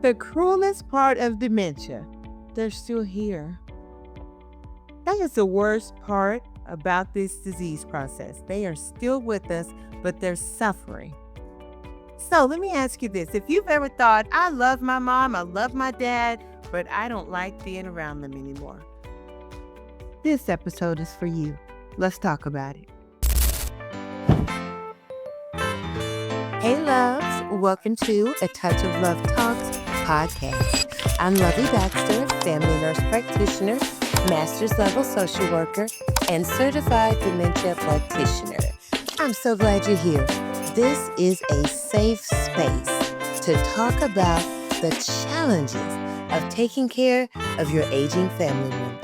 The cruelest part of dementia, they're still here. That is the worst part about this disease process. They are still with us, but they're suffering. So let me ask you this. If you've ever thought, I love my mom, I love my dad, but I don't like being around them anymore, this episode is for you. Let's talk about it. Hey, loves. Welcome to A Touch of Love Talks podcast. I'm Lovey Baxter, family nurse practitioner, master's level social worker, and certified dementia practitioner. I'm so glad you're here. This is a safe space to talk about the challenges of taking care of your aging family member.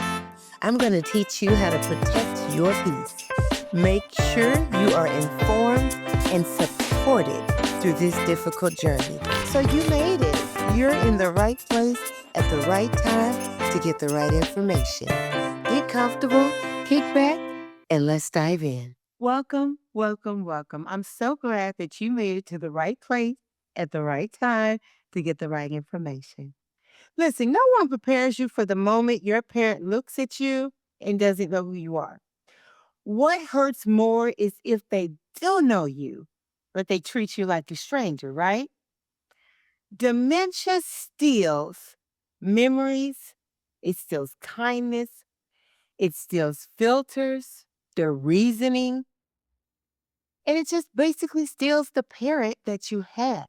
I'm going to teach you how to protect your peace. Make sure you are informed and supported through this difficult journey. So you made it. You're in the right place at the right time to get the right information. Get comfortable, kick back, and let's dive in. Welcome, welcome, welcome. I'm so glad that you made it to the right place at the right time to get the right information. Listen, no one prepares you for the moment your parent looks at you and doesn't know who you are. What hurts more is if they do know you, but they treat you like a stranger, right? Dementia steals memories, it steals kindness, it steals filters, their reasoning, and it just basically steals the parent that you had.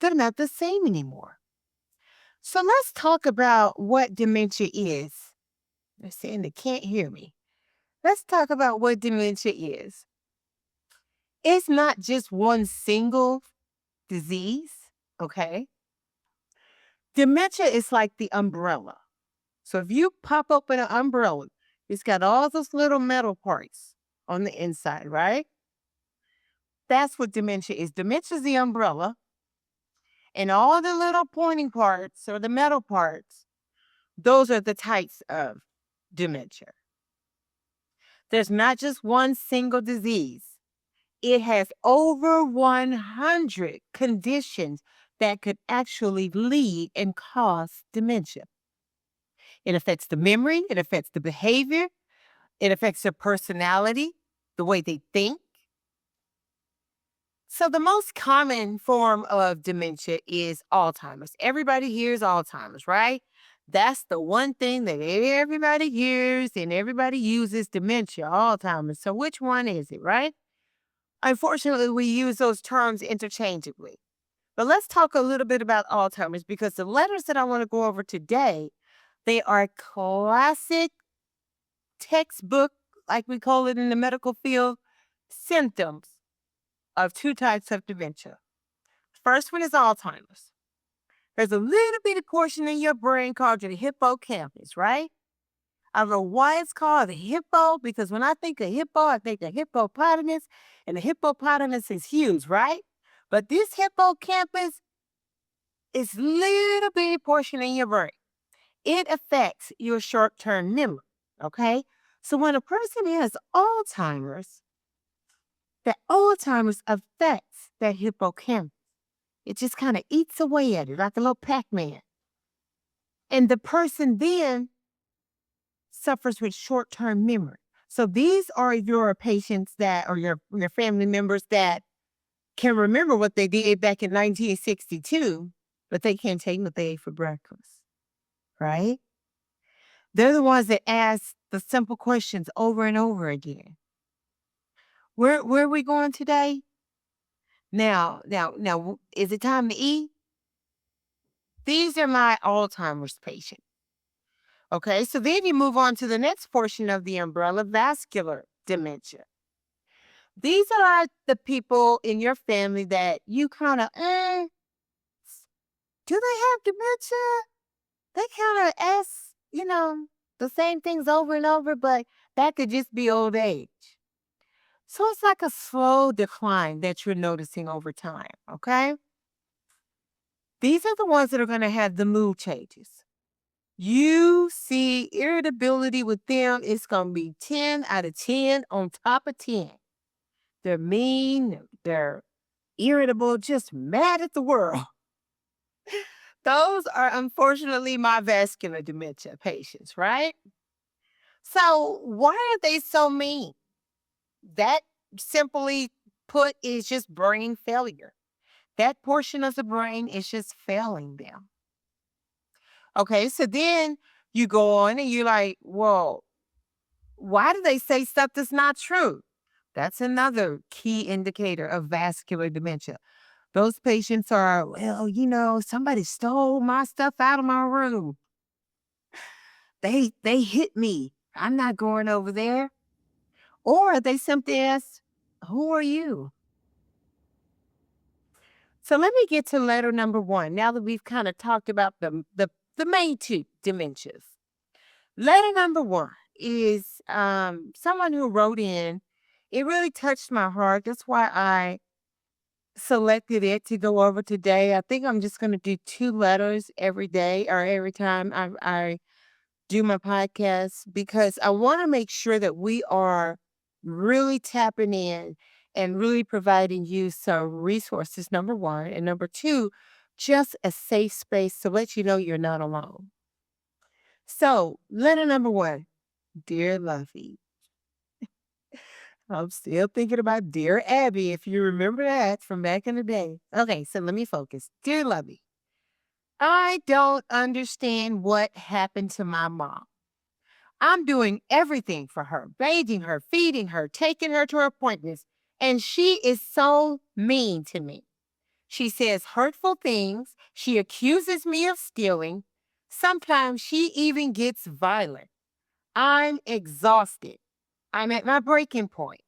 They're not the same anymore. So let's talk about what dementia is. They're saying they can't hear me. Let's talk about what dementia is. It's not just one single disease, okay? Dementia is like the umbrella. So if you pop open an umbrella, it's got all those little metal parts on the inside, right? That's what dementia is. Dementia is the umbrella, and all the little pointing parts or the metal parts, those are the types of dementia. There's not just one single disease. It has over 100 conditions that could actually lead and cause dementia. It affects the memory, it affects the behavior, it affects their personality, the way they think. So the most common form of dementia is Alzheimer's. Everybody hears Alzheimer's, right? That's the one thing that everybody hears and everybody uses: dementia, Alzheimer's. So which one is it, right? Unfortunately, we use those terms interchangeably. But let's talk a little bit about Alzheimer's, because the letters that I want to go over today, they are classic textbook, like we call it in the medical field, symptoms of two types of dementia. First one is Alzheimer's. There's a little bitty portion in your brain called your hippocampus, right? I don't know why it's called a hippo, because when I think of hippo, I think of hippopotamus, and the hippopotamus is huge, right? But this hippocampus is little bitty portion in your brain. It affects your short-term memory, okay? So when a person has Alzheimer's, the Alzheimer's affects that hippocampus. It just kind of eats away at it like a little Pac-Man. And the person then suffers with short-term memory. So these are your patients that, or your family members that can remember what they did back in 1962, but they can't tell you what they ate for breakfast, right? They're the ones that ask the simple questions over and over again. Where are we going today? Now, is it time to eat? These are my Alzheimer's patients. Okay, so then you move on to the next portion of the umbrella: vascular dementia. These are the people in your family that you kind of, do they have dementia? They kind of ask, the same things over and over, but that could just be old age. So it's like a slow decline that you're noticing over time, okay? These are the ones that are going to have the mood changes. You see irritability with them, it's going to be 10 out of 10 on top of 10. They're mean, they're irritable, just mad at the world. Those are unfortunately my vascular dementia patients, right? So, why are they so mean? That simply put is just brain failure. That portion of the brain is just failing them. Okay, so then you go on and you're like, well, why do they say stuff that's not true? That's another key indicator of vascular dementia. Those patients are, well, somebody stole my stuff out of my room. They hit me. I'm not going over there. Or they simply ask, who are you? So let me get to letter number one. Now that we've kind of talked about the main two dementias. Letter number one is someone who wrote in. It really touched my heart. That's why I selected it to go over today. I think I'm just going to do two letters every day or every time I do my podcast because I want to make sure that we are really tapping in and really providing you some resources, number one. And number two, just a safe space to let you know you're not alone. So, letter number one, dear Lovey. I'm still thinking about Dear Abby, if you remember that from back in the day. Okay, so let me focus. Dear Lovey, I don't understand what happened to my mom. I'm doing everything for her, bathing her, feeding her, taking her to her appointments, and she is so mean to me. She says hurtful things. She accuses me of stealing. Sometimes she even gets violent. I'm exhausted. I'm at my breaking point.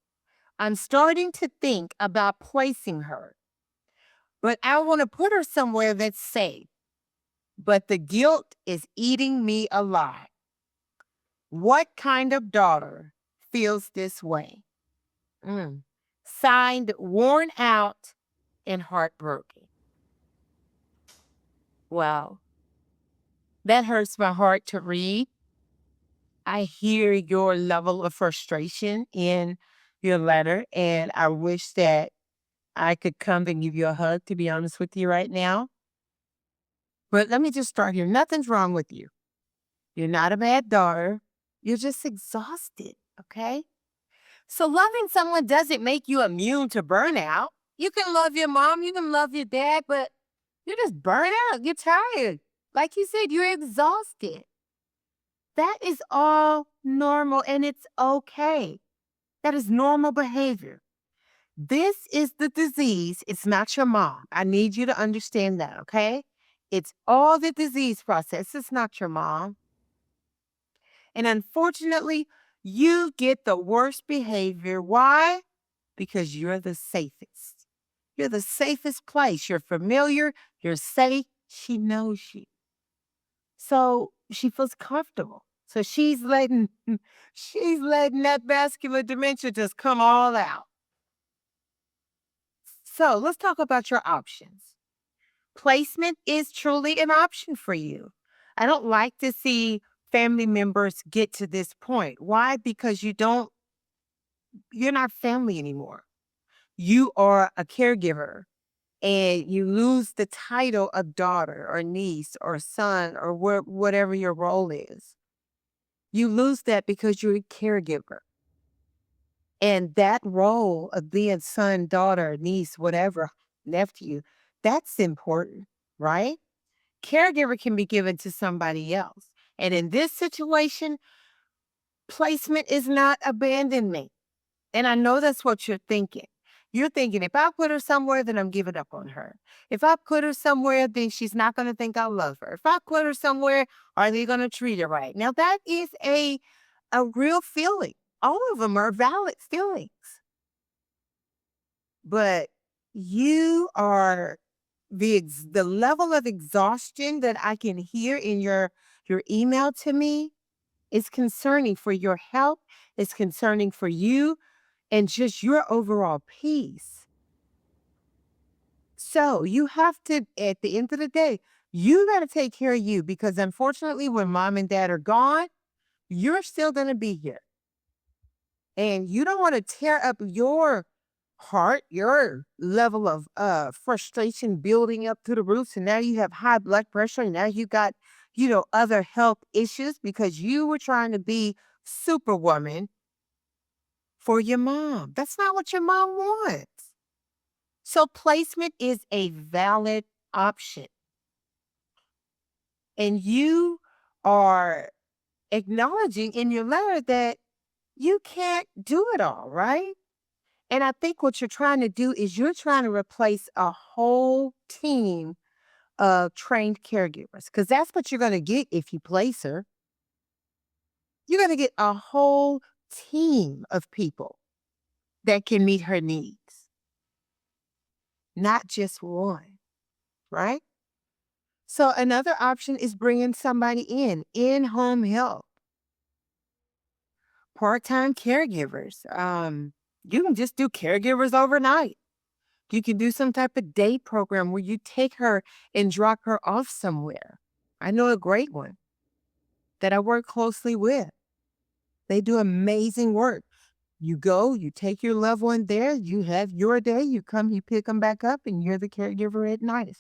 I'm starting to think about placing her, but I want to put her somewhere that's safe. But the guilt is eating me alive. What kind of daughter feels this way? Mm. Signed, worn out and heartbroken. Wow, that hurts my heart to read. I hear your level of frustration in your letter, and I wish that I could come and give you a hug, to be honest with you right now. But let me just start here. Nothing's wrong with you. You're not a bad daughter. You're just exhausted, okay? So loving someone doesn't make you immune to burnout. You can love your mom, you can love your dad, but you're just burnt out. You're tired. Like you said, you're exhausted. That is all normal and it's okay. That is normal behavior. This is the disease. It's not your mom. I need you to understand that, okay? It's all the disease process. It's not your mom. And unfortunately, you get the worst behavior. Why? Because you're the safest. You're the safest place. You're familiar. You're safe. She knows you. So she feels comfortable. So she's letting that vascular dementia just come all out. So let's talk about your options. Placement is truly an option for you. I don't like to see family members get to this point. Why? Because you're not family anymore. You are a caregiver and you lose the title of daughter or niece or son or whatever your role is. You lose that because you're a caregiver. And that role of being son, daughter, niece, whatever, nephew, that's important, right? Caregiver can be given to somebody else. And in this situation, placement is not abandonment. And I know that's what you're thinking. You're thinking, if I put her somewhere, then I'm giving up on her. If I put her somewhere, then she's not going to think I love her. If I put her somewhere, are they going to treat her right? Now, that is a real feeling. All of them are valid feelings. But you are the level of exhaustion that I can hear in your email to me is concerning for your health, it's concerning for you and just your overall peace. So you have to, at the end of the day, you got to take care of you because unfortunately, when mom and dad are gone, you're still going to be here. And you don't want to tear up your heart, your level of frustration building up to the roof. And now you have high blood pressure. And now you got, other health issues because you were trying to be superwoman for your mom. That's not what your mom wants. So placement is a valid option. And you are acknowledging in your letter that you can't do it all, right? And I think what you're trying to do is you're trying to replace a whole team of trained caregivers because that's what you're going to get if you place her. You're going to get a whole team of people that can meet her needs, not just one, right? So another option is bringing somebody in home help, part-time caregivers. You can just do caregivers overnight. You can do some type of day program where you take her and drop her off somewhere. I know a great one that I work closely with. They do amazing work. You go, you take your loved one there, you have your day, you come, you pick them back up, and you're the caregiver at night.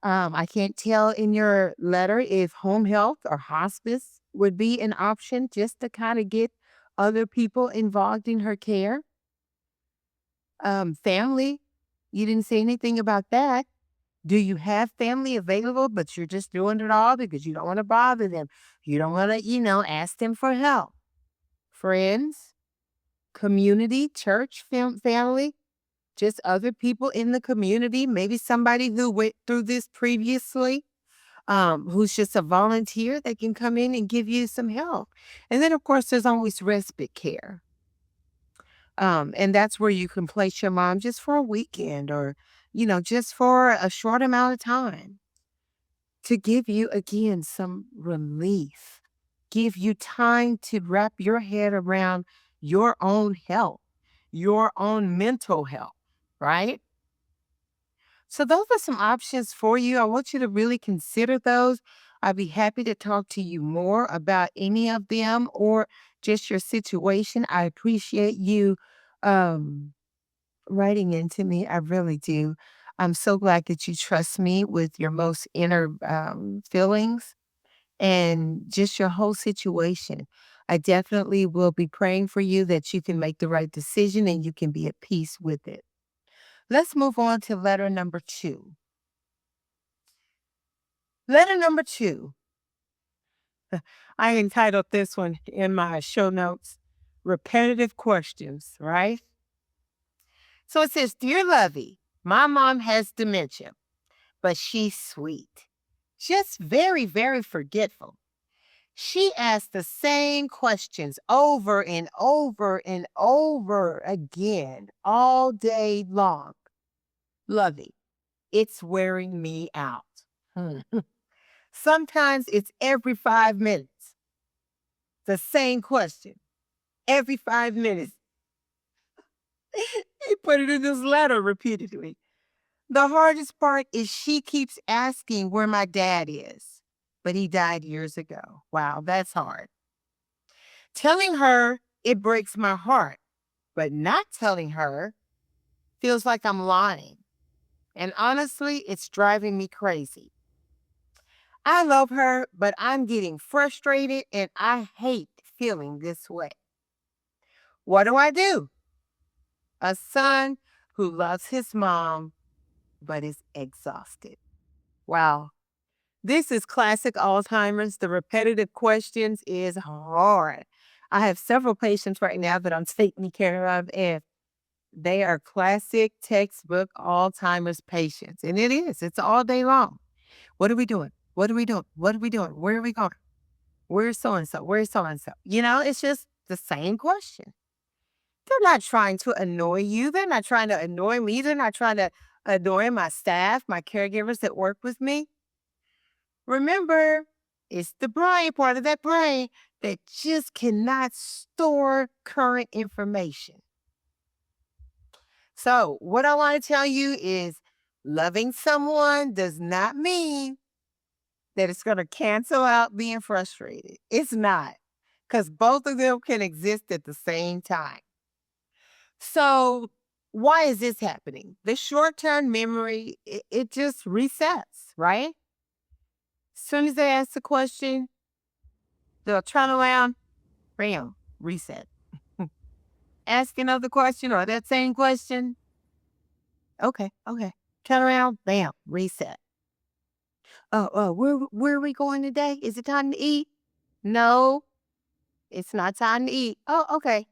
I can't tell in your letter if home health or hospice would be an option just to kind of get other people involved in her care. Family, you didn't say anything about that. Do you have family available, but you're just doing it all because you don't want to bother them? You don't want to, ask them for help. Friends, community, church, family, just other people in the community, maybe somebody who went through this previously, who's just a volunteer that can come in and give you some help. And then, of course, there's always respite care. And that's where you can place your mom just for a weekend or, just for a short amount of time to give you, again, some relief, give you time to wrap your head around your own health, your own mental health, right? So, those are some options for you. I want you to really consider those. I'd be happy to talk to you more about any of them or just your situation. I appreciate you um, writing into me. I really do. I'm so glad that you trust me with your most inner feelings and just your whole situation. I definitely will be praying for you that you can make the right decision and you can be at peace with it. Let's move on to letter number 2. Letter number 2. I entitled this one in my show notes, Repetitive Questions, right? So it says, Dear Lovey, my mom has dementia, but she's sweet. Just very, very forgetful. She asks the same questions over and over and over again all day long. Lovey, it's wearing me out. Hmm. Sometimes it's every 5 minutes. The same question every 5 minutes. He put it in this letter repeatedly. The hardest part is she keeps asking where my dad is, but he died years ago. Wow, that's hard. Telling her it breaks my heart, but not telling her feels like I'm lying. And honestly, it's driving me crazy. I love her, but I'm getting frustrated and I hate feeling this way. What do I do? A son who loves his mom but is exhausted. Wow. This is classic Alzheimer's. The repetitive questions is hard. I have several patients right now that I'm taking care of, and they are classic textbook Alzheimer's patients. And it is, it's all day long. What are we doing? What are we doing? What are we doing? Where are we going? Where's so and so? Where's so and so? It's just the same question. They're not trying to annoy you. They're not trying to annoy me. They're not trying to annoy my staff, my caregivers that work with me. Remember, it's the brain, part of that brain that just cannot store current information. So, what I want to tell you is loving someone does not mean that it's going to cancel out being frustrated. It's not, because both of them can exist at the same time. So, why is this happening? The short term memory, it just resets, right? Soon as they ask the question, they'll turn around, bam, reset. Ask another question or that same question. Okay, okay. Turn around, bam, reset. Where are we going today? Is it time to eat? No, it's not time to eat. Oh, okay.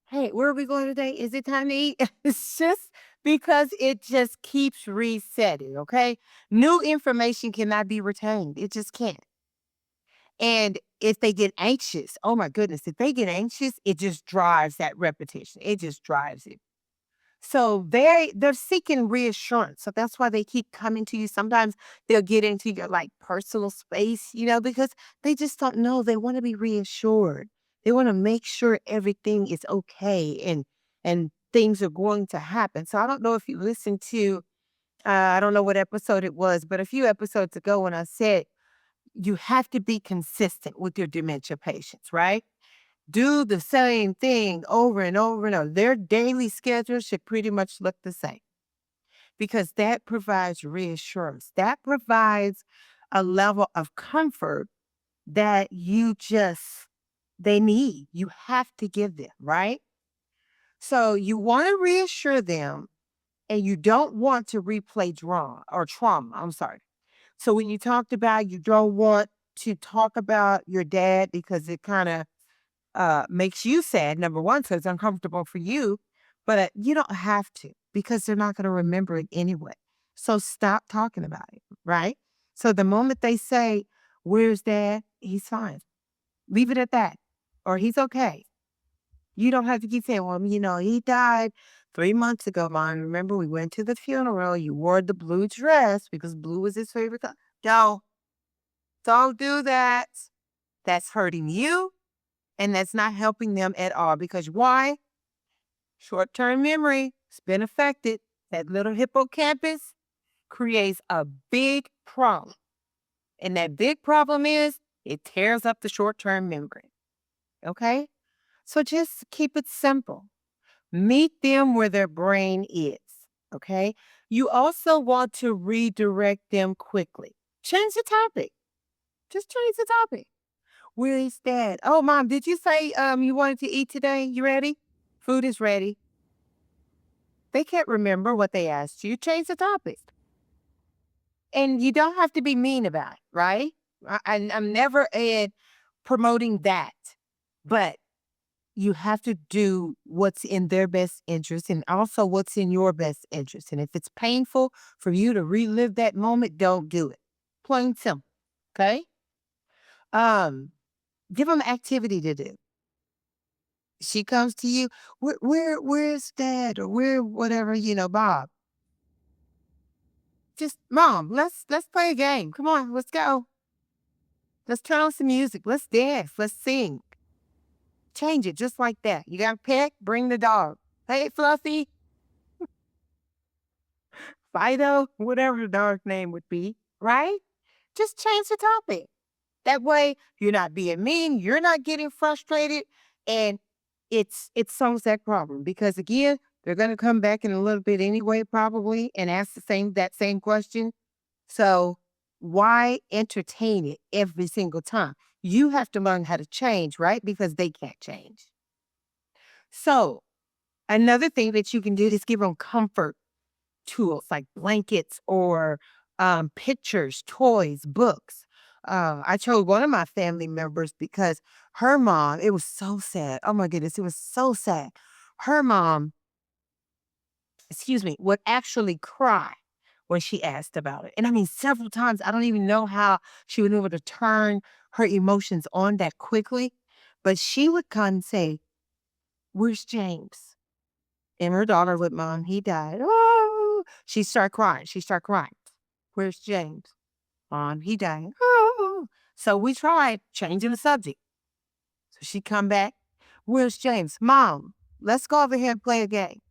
Hey, where are we going today? Is it time to eat? It's just because it just keeps resetting, okay? New information cannot be retained. It just can't. And if they get anxious, oh my goodness, if they get anxious, it just drives that repetition. It just drives it. So they're seeking reassurance. So that's why they keep coming to you. Sometimes they'll get into your like personal space, because they just don't know. They want to be reassured. They want to make sure everything is okay and things are going to happen. So I don't know if you listened to I don't know what episode it was, but a few episodes ago when I said you have to be consistent with your dementia patients, right? Do the same thing over and over and over. Their daily schedule should pretty much look the same because that provides reassurance. That provides a level of comfort that they need. You have to give them, right? So you want to reassure them and you don't want to replay drama or trauma. I'm sorry. So when you talked about you don't want to talk about your dad because it kind of makes you sad, number one, so it's uncomfortable for you, but you don't have to because they're not going to remember it anyway. So stop talking about it, right? So the moment they say, "Where's dad?" He's fine. Leave it at that, or he's okay. You don't have to keep saying, "Well, he died 3 months ago, Mom. Remember, we went to the funeral. You wore the blue dress because blue was his favorite color." Don't, don't do that. That's hurting you and that's not helping them at all because why? Short term memory has been affected. That little hippocampus creates a big problem. And that big problem is it tears up the short term memory. Okay? So just keep it simple. Meet them where their brain is. Okay? You also want to redirect them quickly. Change the topic. Just change the topic. Where is dad? Oh, mom, did you say you wanted to eat today? You ready? Food is ready. They can't remember what they asked you. Change the topic. And you don't have to be mean about it, right? I'm never promoting that. But you have to do what's in their best interest and also what's in your best interest. And if it's painful for you to relive that moment, don't do it. Plain simple. Okay? Um, give them activity to do. She comes to you, where's dad or where whatever, Bob. Just mom, let's play a game. Come on, let's go. Let's turn on some music. Let's dance. Let's sing. Change it just like that. You got a pet? Bring the dog. Hey, Fluffy, Fido, whatever the dog's name would be, right? Just change the topic. That way, you're not being mean, you're not getting frustrated, and it solves that problem. Because again, they're going to come back in a little bit anyway, probably, and ask that same question. So why entertain it every single time? You have to learn how to change, right? Because they can't change. So another thing that you can do is give them comfort tools like blankets or pictures, toys, books. I chose one of my family members because her mom, it was so sad. Oh my goodness, it was so sad. Her mom, excuse me, would actually cry when she asked about it. And I mean, several times, I don't even know how she was able to turn her emotions on that quickly, but she would come and say, "Where's James?" And her daughter would, "Mom, he died." Oh, she started crying. She started crying. "Where's James?" "Mom, he died." Oh. So we tried changing the subject. So she come back. "Where's James?" "Mom, let's go over here and play a game."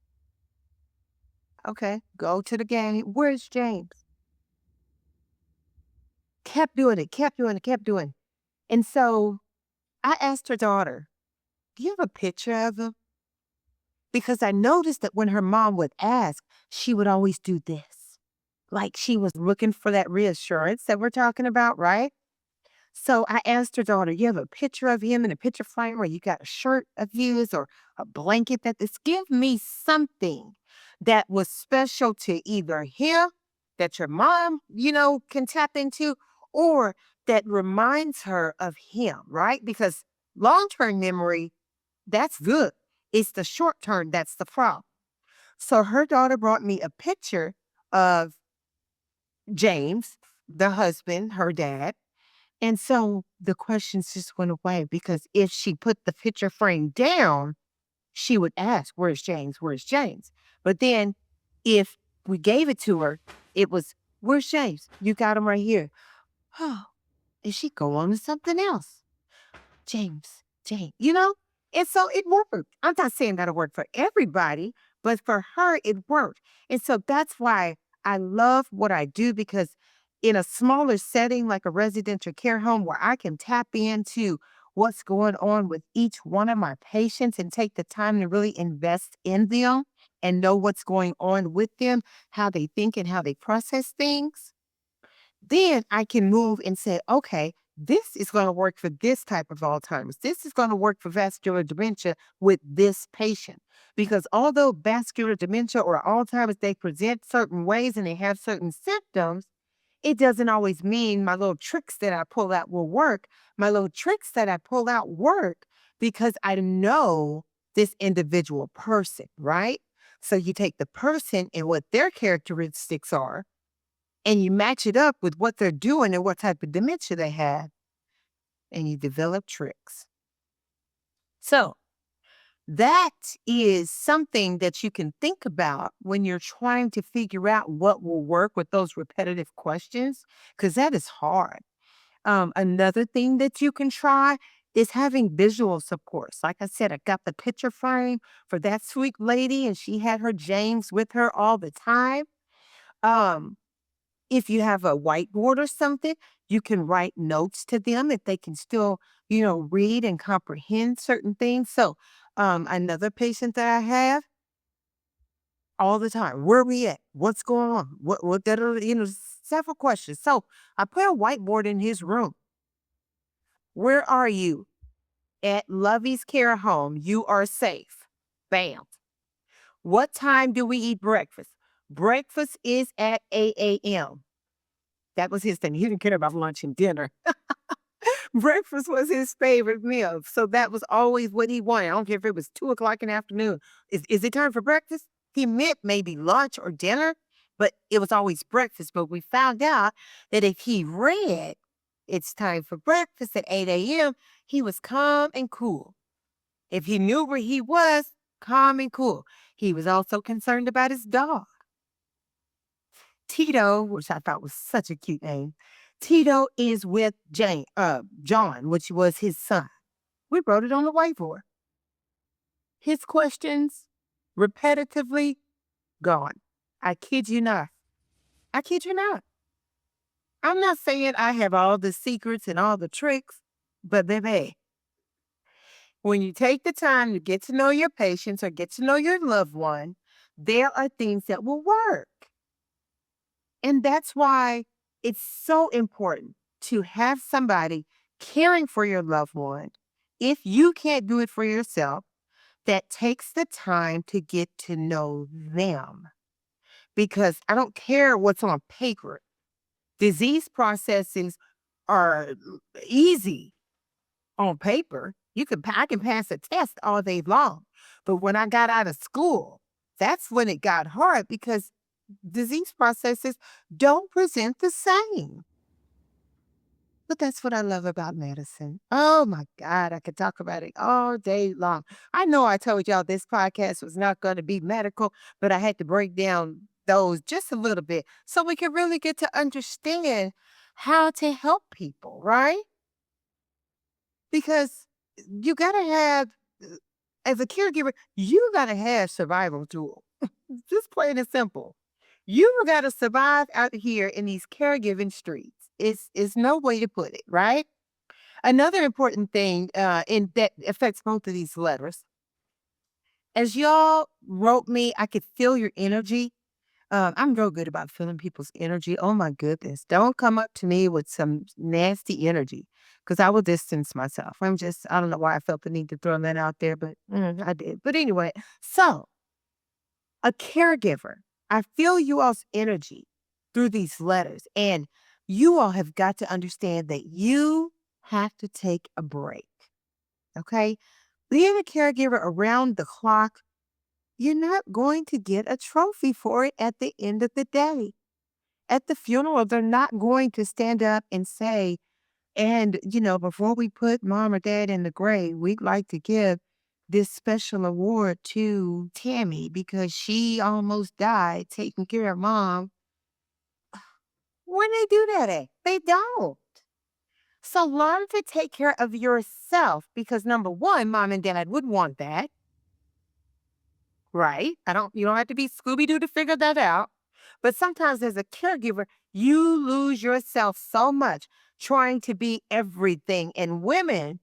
Okay, go to the game. "Where's James?" Kept doing it, kept doing it, kept doing it. And so I asked her daughter, "Do you have a picture of him?" because I noticed that when her mom would ask, she would always do this. Like she was looking for that reassurance that we're talking about, right? So I asked her daughter, you have a picture of him in a picture frame, or you got a shirt of his or a blanket that this give me something that was special to either him that your mom, can tap into, or that reminds her of him, right? Because long-term memory, that's good. It's the short term that's the problem. So her daughter brought me a picture of James, the husband, her dad, and so the questions just went away because if she put the picture frame down, she would ask, where's James? Where's James? But then if we gave it to her, it was, where's James? You got him right here. Oh, and she'd go on to something else. James. And so it worked. I'm not saying that'll work for everybody, but for her, it worked. And so that's why I love what I do because in a smaller setting like a residential care home where I can tap into what's going on with each one of my patients and take the time to really invest in them and know what's going on with them, how they think and how they process things, then I can move and say, okay, this is going to work for this type of Alzheimer's. This is going to work for vascular dementia with this patient. Because although vascular dementia or Alzheimer's, they present certain ways and they have certain symptoms, it doesn't always mean my little tricks that I pull out will work. My little tricks that I pull out work because I know this individual person, right? So you take the person and what their characteristics are and you match it up with what they're doing and what type of dementia they have, and you develop tricks. So that is something that you can think about when you're trying to figure out what will work with those repetitive questions, because that is hard. Another thing that you can try is having visual supports. Like I said, I got the picture frame for that sweet lady, and she had her James with her all the time. Um, If you have a whiteboard or something, you can write notes to them if they can still, read and comprehend certain things. So, another patient that I have all the time, where we at? What's going on? What that are, several questions. So I put a whiteboard in his room. Where are you? At Lovey's Care Home. You are safe. Bam. What time do we eat breakfast? Breakfast is at 8 a.m. That was his thing. He didn't care about lunch and dinner. Breakfast was his favorite meal. So that was always what he wanted. I don't care if it was 2 o'clock in the afternoon. Is it time for breakfast? He meant maybe lunch or dinner, but it was always breakfast. But we found out that if he read, it's time for breakfast at 8 a.m., he was calm and cool. If he knew where he was, calm and cool. He was also concerned about his dog. Tito, which I thought was such a cute name. Tito is with John, which was his son. We wrote it on the whiteboard. His questions, repetitively, gone. I kid you not. I kid you not. I'm not saying I have all the secrets and all the tricks, but baby, when you take the time to get to know your patients or get to know your loved one, there are things that will work. And that's why it's so important to have somebody caring for your loved one, if you can't do it for yourself, that takes the time to get to know them. Because I don't care what's on paper. Disease processes are easy on paper. I can pass a test all day long. But when I got out of school, that's when it got hard because disease processes don't present the same. But that's what I love about medicine. Oh my God, I could talk about it all day long. I know I told y'all this podcast was not going to be medical, but I had to break down those just a little bit so we can really get to understand how to help people, right? Because you got to have, as a caregiver, you got to have survival tools. Just plain and simple. You got to survive out here in these caregiving streets. It's no way to put it, right? Another important thing in that affects both of these letters As y'all wrote me, I could feel your energy. I'm real good about feeling people's energy. Oh my goodness. Don't come up to me with some nasty energy because I will distance myself. I don't know why I felt the need to throw that out there, but I did. But anyway, so a caregiver, I feel you all's energy through these letters. And you all have got to understand that you have to take a break. Okay. Being a caregiver around the clock, you're not going to get a trophy for it at the end of the day. At the funeral, they're not going to stand up and say, and, before we put mom or dad in the grave, we'd like to give this special award to Tammy because she almost died taking care of mom. When they do that at? They don't. So learn to take care of yourself because number one, mom and dad would want that, right? You don't have to be Scooby Doo to figure that out. But sometimes as a caregiver, you lose yourself so much trying to be everything. And women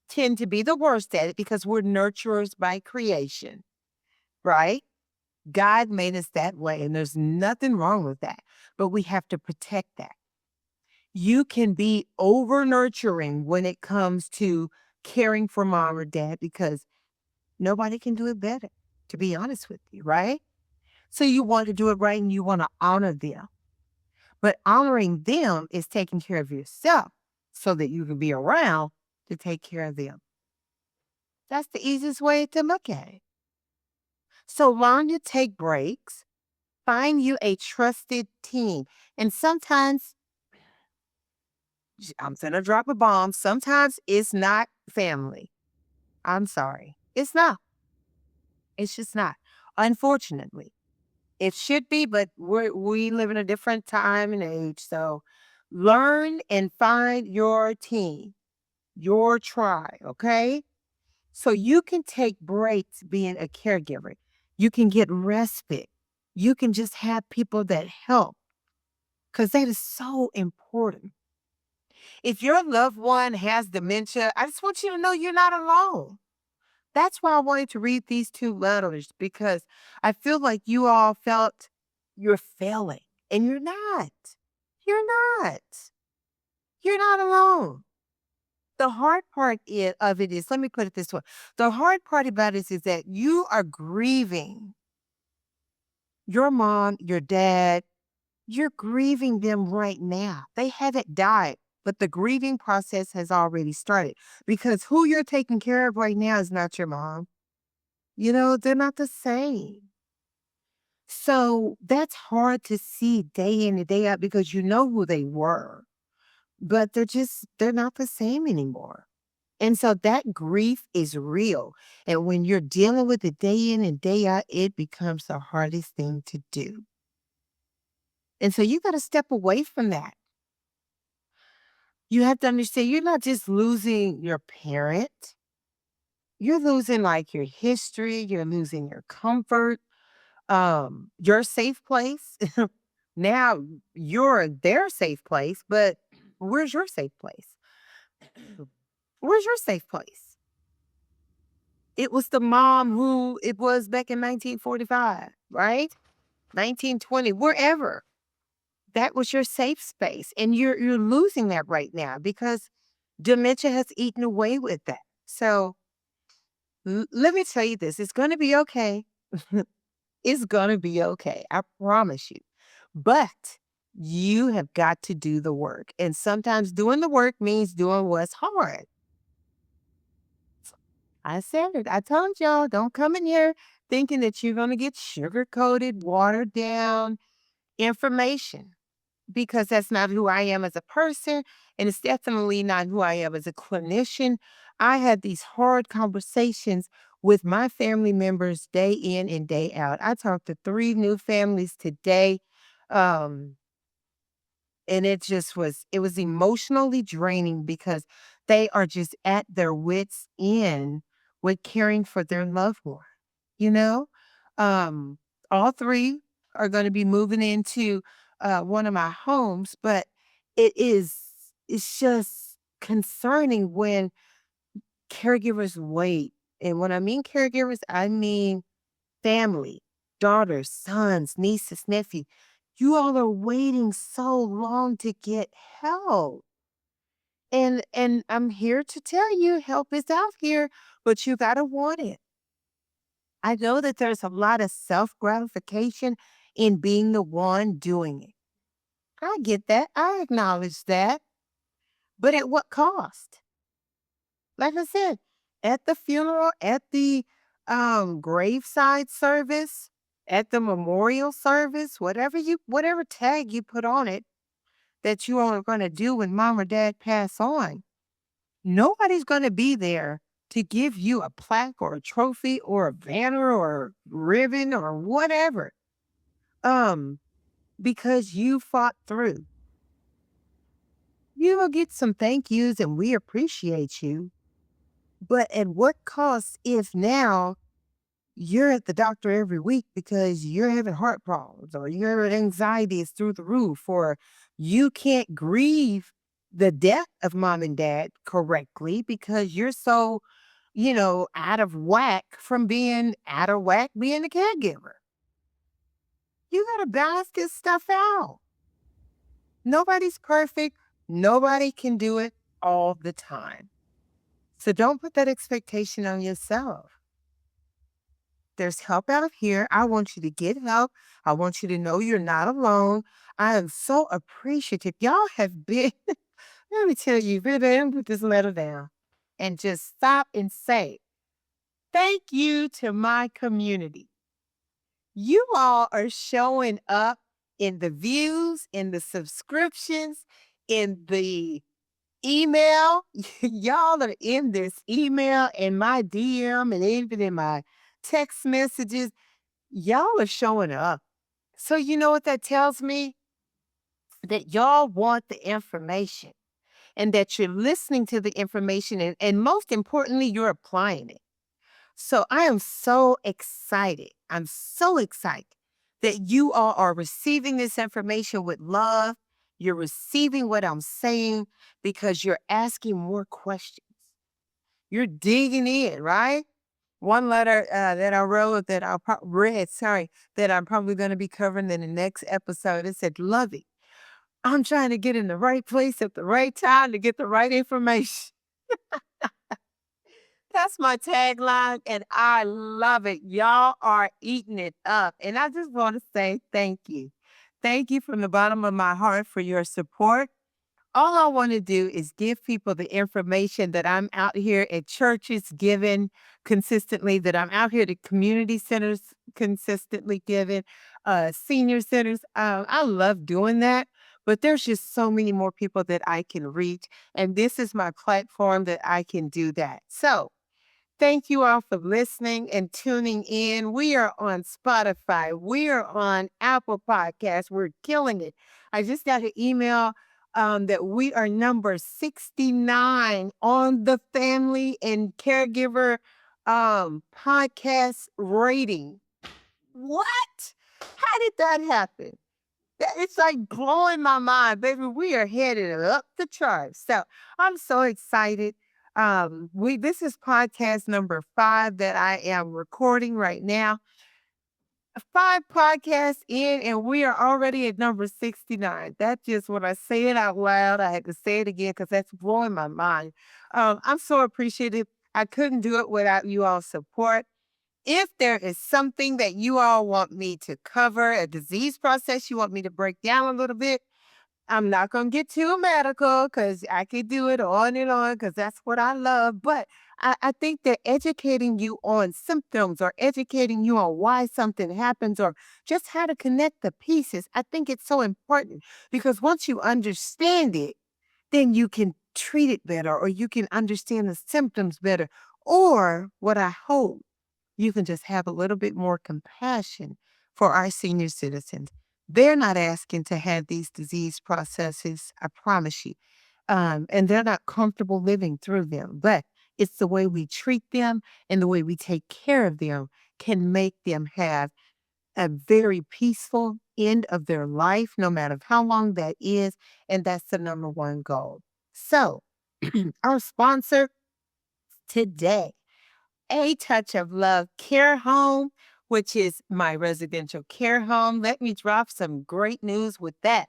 tend to be the worst at it because we're nurturers by creation, right? God made us that way, and there's nothing wrong with that. But we have to protect that. You can be over nurturing when it comes to caring for mom or dad because nobody can do it better, to be honest with you, right? So you want to do it right and you want to honor them. But honoring them is taking care of yourself so that you can be around to take care of them. That's the easiest way to look at it. So learn to take breaks, find you a trusted team. And sometimes, I'm going to drop a bomb, sometimes it's not family. I'm sorry. It's not. It's just not. Unfortunately, it should be, but we live in a different time and age. So learn and find your team, your tribe, okay? So you can take breaks being a caregiver. You can get respite. You can just have people that help because that is so important. If your loved one has dementia, I just want you to know you're not alone. That's why I wanted to read these two letters because I feel like you all felt you're failing and you're not. You're not. You're not alone. The hard part of it is, let me put it this way. The hard part about it is that you are grieving your mom, your dad. You're grieving them right now. They haven't died, but the grieving process has already started because who you're taking care of right now is not your mom. They're not the same. So that's hard to see day in and day out because you know who they were, but they're not the same anymore. And so that grief is real. And when you're dealing with it day in and day out, it becomes the hardest thing to do. And so you got to step away from that. You have to understand you're not just losing your parent, you're losing like your history, you're losing your comfort, your safe place. Now you're their safe place, but where's your safe place? Where's your safe place? It was the mom who it was back in 1945, right? 1920, wherever. That was your safe space. And you're losing that right now because dementia has eaten away with that. So let me tell you this, it's gonna be okay. It's gonna be okay. I promise you. But you have got to do the work. And sometimes doing the work means doing what's hard. I said it. I told y'all, don't come in here thinking that you're going to get sugar coated, watered down information because that's not who I am as a person. And it's definitely not who I am as a clinician. I had these hard conversations with my family members day in and day out. I talked to 3 new families today. Um, and it was emotionally draining because they are just at their wits' end with caring for their loved one, you know? Um, all 3 are gonna be moving into, one of my homes, but it is it's just concerning when caregivers wait. And when I mean caregivers, I mean family, daughters, sons, nieces, nephews. You all are waiting so long to get help. And I'm here to tell you help is out here, but you gotta want it. I know that there's a lot of self-gratification in being the one doing it. I get that. I acknowledge that. But at what cost? Like I said, at the funeral, at the graveside service, at the memorial service, whatever tag you put on it that you are going to do when mom or dad pass on, nobody's going to be there to give you a plaque or a trophy or a banner or ribbon or whatever. Um, because you fought through. You will get some thank yous and we appreciate you. But at what cost if now you're at the doctor every week because you're having heart problems or your anxiety is through the roof or you can't grieve the death of mom and dad correctly because you're so, out of whack from being out of whack being a caregiver. You got to balance this stuff out. Nobody's perfect. Nobody can do it all the time. So don't put that expectation on yourself. There's help out here. I want you to get help. I want you to know you're not alone. I am so appreciative. Y'all have been, let me tell you, baby, put this letter down and just stop and say, thank you to my community. You all are showing up in the views, in the subscriptions, in the email. Y'all are in this email and my DM and even in my text messages. Y'all are showing up. So you know what that tells me? That y'all want the information and that you're listening to the information and most importantly, you're applying it. So I am so excited. I'm so excited that you all are receiving this information with love. You're receiving what I'm saying because you're asking more questions. You're digging in, right? One letter that I wrote that read, sorry, that I'm probably going to be covering in the next episode. It said, "Love it. I'm trying to get in the right place at the right time to get the right information." That's my tagline, and I love it. Y'all are eating it up. And I just want to say thank you. Thank you from the bottom of my heart for your support. All I want to do is give people the information that I'm out here at churches giving consistently, that I'm out here at community centers consistently giving, senior centers. I love doing that, but there's just so many more people that I can reach. And this is my platform that I can do that. So, thank you all for listening and tuning in. We are on Spotify. We are on Apple Podcasts. We're killing it. I just got an email that we are number 69 on the family and caregiver podcast rating. What? How did that happen? It's like blowing my mind, baby. We are headed up the charts. So I'm so excited. We This is podcast number 5 that I am recording right now. 5 podcasts in, and we are already at number 69. That's just when I say it out loud. I had to say it again because that's blowing my mind. I'm so appreciative. I couldn't do it without you all support. If there is something that you all want me to cover, a disease process you want me to break down a little bit, I'm not going to get too medical because I could do it on and on because that's what I love. But I think that educating you on symptoms or educating you on why something happens or just how to connect the pieces, I think it's so important because once you understand it, then you can treat it better or you can understand the symptoms better. Or what I hope you can just have a little bit more compassion for our senior citizens. They're not asking to have these disease processes, I promise you. And they're not comfortable living through them. But it's the way we treat them and the way we take care of them can make them have a very peaceful end of their life, no matter how long that is. And that's the number one goal. So, our sponsor today A Touch of Love Care Home, which is my residential care home. Let me drop some great news with that.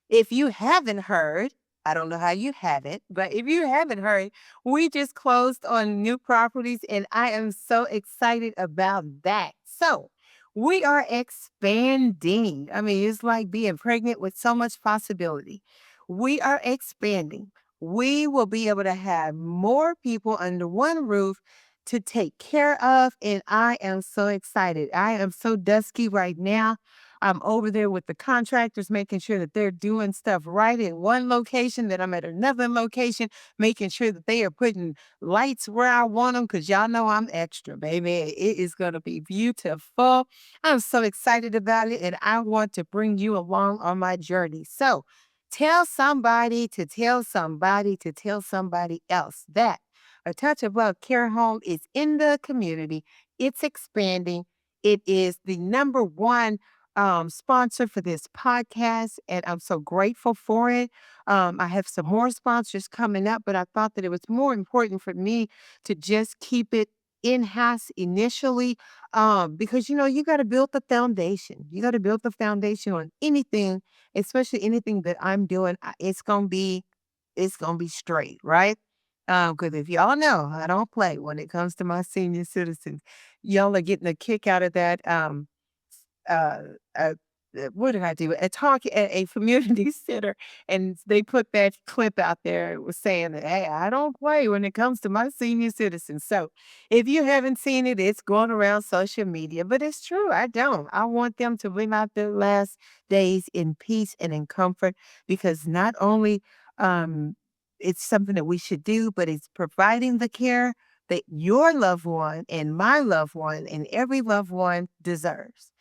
If you haven't heard, I don't know how you haven't, but if you haven't heard, we just closed on new properties and I am so excited about that. So, we are expanding. I mean, it's like being pregnant with so much possibility. We are expanding. We will be able to have more people under one roof to take care of, and I am so excited. I am so dusky right now. I'm over there with the contractors, making sure that they're doing stuff right in one location, that I'm at another location, making sure that they are putting lights where I want them, because y'all know I'm extra, baby. It is going to be beautiful. I'm so excited about it, and I want to bring you along on my journey. So tell somebody to tell somebody to tell somebody else that A Touch of Love Care Home is in the community. It's expanding. It is the number one sponsor for this podcast, and I'm so grateful for it. I have some more sponsors coming up, but I thought that it was more important for me to just keep it in house initially, because you got to build the foundation. You got to build the foundation on anything, especially anything that I'm doing. It's gonna be straight, right? Because if y'all know, I don't play when it comes to my senior citizens. Y'all are getting a kick out of that. Uh, uh, what did I do? A talk at a community center, and they put that clip out there. It was saying that, hey, I don't play when it comes to my senior citizens. So if you haven't seen it, it's going around social media, but it's true. I don't. I want them to live out their last days in peace and in comfort, because not only um, it's something that we should do, but it's providing the care that your loved one and my loved one and every loved one deserves.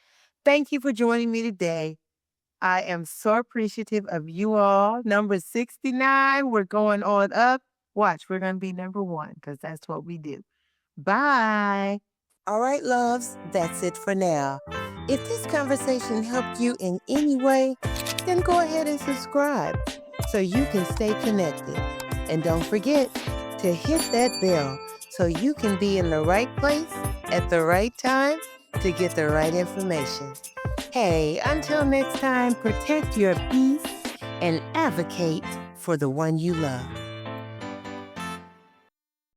Thank you for joining me today. I am so appreciative of you all. Number 69, we're going on up. Watch, we're going to be number one, because that's what we do. Bye. All right, loves, that's it for now. If this conversation helped you in any way, then go ahead and subscribe so you can stay connected. And don't forget to hit that bell so you can be in the right place at the right time to get the right information. Hey, until next time, protect your peace and advocate for the one you love.